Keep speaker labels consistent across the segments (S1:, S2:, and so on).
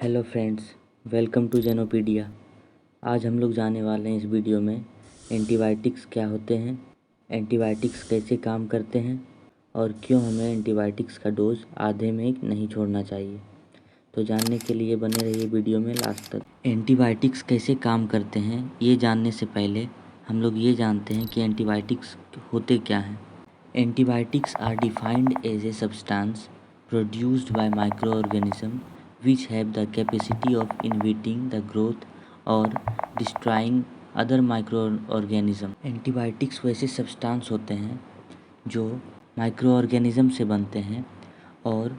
S1: Hello friends, welcome to Genopedia. आज हम लोग जाने वाले हैं इस वीडियो में एंटीबायोटिक्स क्या होते हैं, एंटीबायोटिक्स कैसे काम करते हैं और क्यों हमें एंटीबायोटिक्स का डोज आधे में नहीं छोड़ना चाहिए। तो जानने के लिए बने रहिए वीडियो में लास्ट तक। एंटीबायोटिक्स कैसे काम करते हैं ये जानने से पहले हम लोग ये जानते हैं कि एंटीबायोटिक्स होते क्या हैं। Antibiotics are defined as a substance produced by microorganisms which have the capacity of inhibiting the growth or destroying other microorganisms। Antibiotics वैसे सब्सटेंस होते हैं जो माइक्रो ऑर्गेनिज़म से बनते हैं और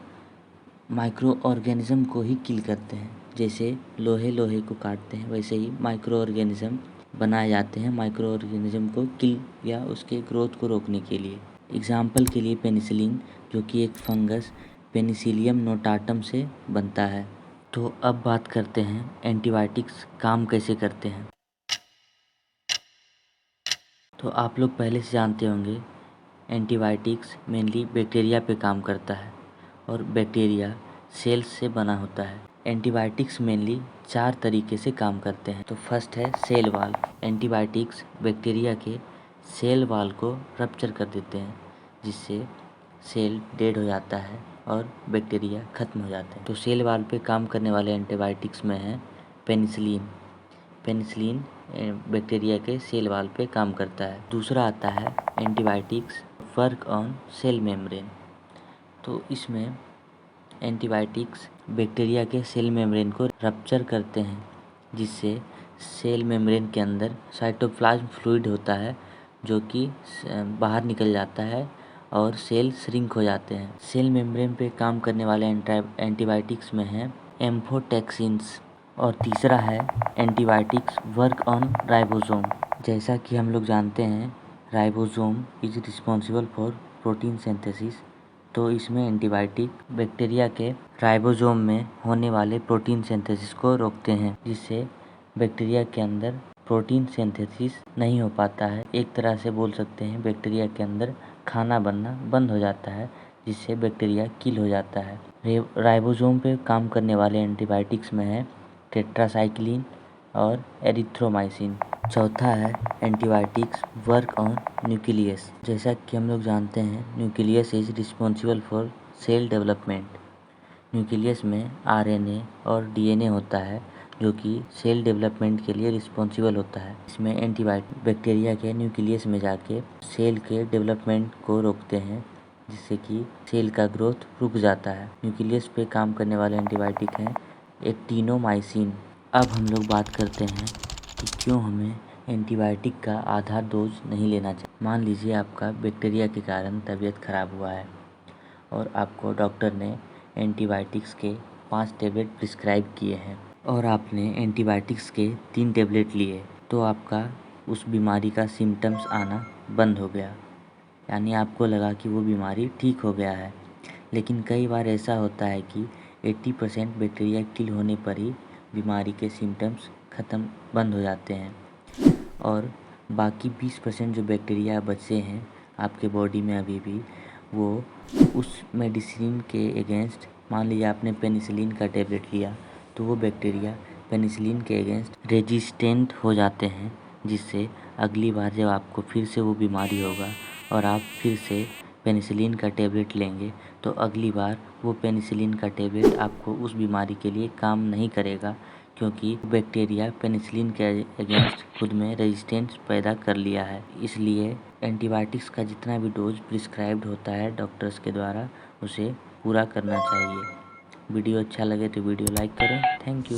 S1: माइक्रो ऑर्गेनिज़म को ही किल करते हैं। जैसे लोहे को काटते हैं वैसे ही माइक्रो ऑर्गेनिज़म बनाए जाते हैं माइक्रो ऑर्गेनिज़म को किल या उसके ग्रोथ को रोकने के लिए। एग्जाम्पल के लिए पेनिसिलिन, जो कि एक फंगस पेनिसिलियम नोटाटम से बनता है। तो अब बात करते हैं एंटीबायोटिक्स काम कैसे करते हैं। तो आप लोग पहले से जानते होंगे एंटीबायोटिक्स मेनली बैक्टीरिया पे काम करता है और बैक्टीरिया सेल्स से बना होता है। एंटीबायोटिक्स मेनली 4 तरीके से काम करते हैं। तो फर्स्ट है सेल वाल। एंटीबायोटिक्स बैक्टीरिया के सेल वाल को रप्चर कर देते हैं जिससे सेल डेड हो जाता है और बैक्टीरिया ख़त्म हो जाते हैं। तो सेल वाल पे काम करने वाले एंटीबायोटिक्स में है पेनिसिलिन। पेनिसिलिन बैक्टीरिया के सेल वाल पे काम करता है। दूसरा आता है antibiotics work on sale membrane. तो इसमें एंटीबायोटिक्स बैक्टीरिया के सेल मेम्ब्रेन को रप्चर करते हैं जिससे सेल मेम्ब्रेन के अंदर साइटोप्लाज्म फ्लूइड होता है जो कि बाहर निकल जाता है और सेल श्रिंक हो जाते हैं। सेल मेम्ब्रेन पे काम करने वाले एंटीबायोटिक्स में है एम्फोटेक्सिन्स। और तीसरा है एंटीबायोटिक्स वर्क ऑन राइबोसोम। जैसा कि हम लोग जानते हैं ribosome is responsible for protein synthesis. तो इसमें एंटीबायोटिक बैक्टीरिया के राइबोसोम में होने वाले प्रोटीन सिंथेसिस को रोकते हैं जिससे बैक्टीरिया के अंदर प्रोटीन सिंथेसिस नहीं हो पाता है। एक तरह से बोल सकते हैं बैक्टीरिया के अंदर खाना बनना बंद हो जाता है जिससे बैक्टीरिया किल हो जाता है। राइबोसोम पे काम करने वाले एंटीबायोटिक्स में है टेट्रासाइक्लिन और एरिथ्रोमाइसिन। चौथा है एंटीबायोटिक्स वर्क ऑन न्यूक्लियस। जैसा कि हम लोग जानते हैं nucleus is responsible for sale development. Nucleus में आरएनए और डीएनए होता है जो कि सेल डेवलपमेंट के लिए रिस्पॉन्सिबल होता है। इसमें एंटीबायोटिक बैक्टीरिया के न्यूक्लियस में जाके सेल के डेवलपमेंट को रोकते हैं जिससे कि सेल का ग्रोथ रुक जाता है। न्यूक्लियस पे काम करने वाले एंटीबायोटिक हैं एक्टिनोमाइसिन। अब हम लोग बात करते हैं कि क्यों हमें एंटीबायोटिक का आधा डोज नहीं लेना चाहिए। मान लीजिए आपका बैक्टीरिया के कारण तबीयत ख़राब हुआ है और आपको डॉक्टर ने एंटीबायोटिक्स के 5 टेबलेट प्रिस्क्राइब किए हैं और आपने एंटीबायोटिक्स के 3 टेबलेट लिए तो आपका उस बीमारी का सिम्टम्स आना बंद हो गया, यानी आपको लगा कि वो बीमारी ठीक हो गया है। लेकिन कई बार ऐसा होता है कि 80% बैक्टीरिया किल होने पर ही बीमारी के सिम्टम्स बंद हो जाते हैं और बाकी 20% जो बैक्टीरिया बचे हैं आपके बॉडी में अभी भी, वो उस मेडिसिन के अगेंस्ट, मान लीजिए आपने पेनिसिलिन का टेबलेट लिया तो वो बैक्टीरिया पेनिसिलिन के अगेंस्ट रेजिस्टेंट हो जाते हैं जिससे अगली बार जब आपको फिर से वो बीमारी होगा और आप फिर से पेनिसिलिन का टेबलेट लेंगे तो अगली बार वो पेनिसिलिन का टेबलेट आपको उस बीमारी के लिए काम नहीं करेगा क्योंकि बैक्टीरिया पेनिसिलिन के अगेंस्ट खुद में रेजिस्टेंस पैदा कर लिया है। इसलिए एंटीबायोटिक्स का जितना भी डोज प्रिस्क्राइब्ड होता है डॉक्टर्स के द्वारा उसे पूरा करना चाहिए। वीडियो अच्छा लगे तो वीडियो लाइक करें। Thank you.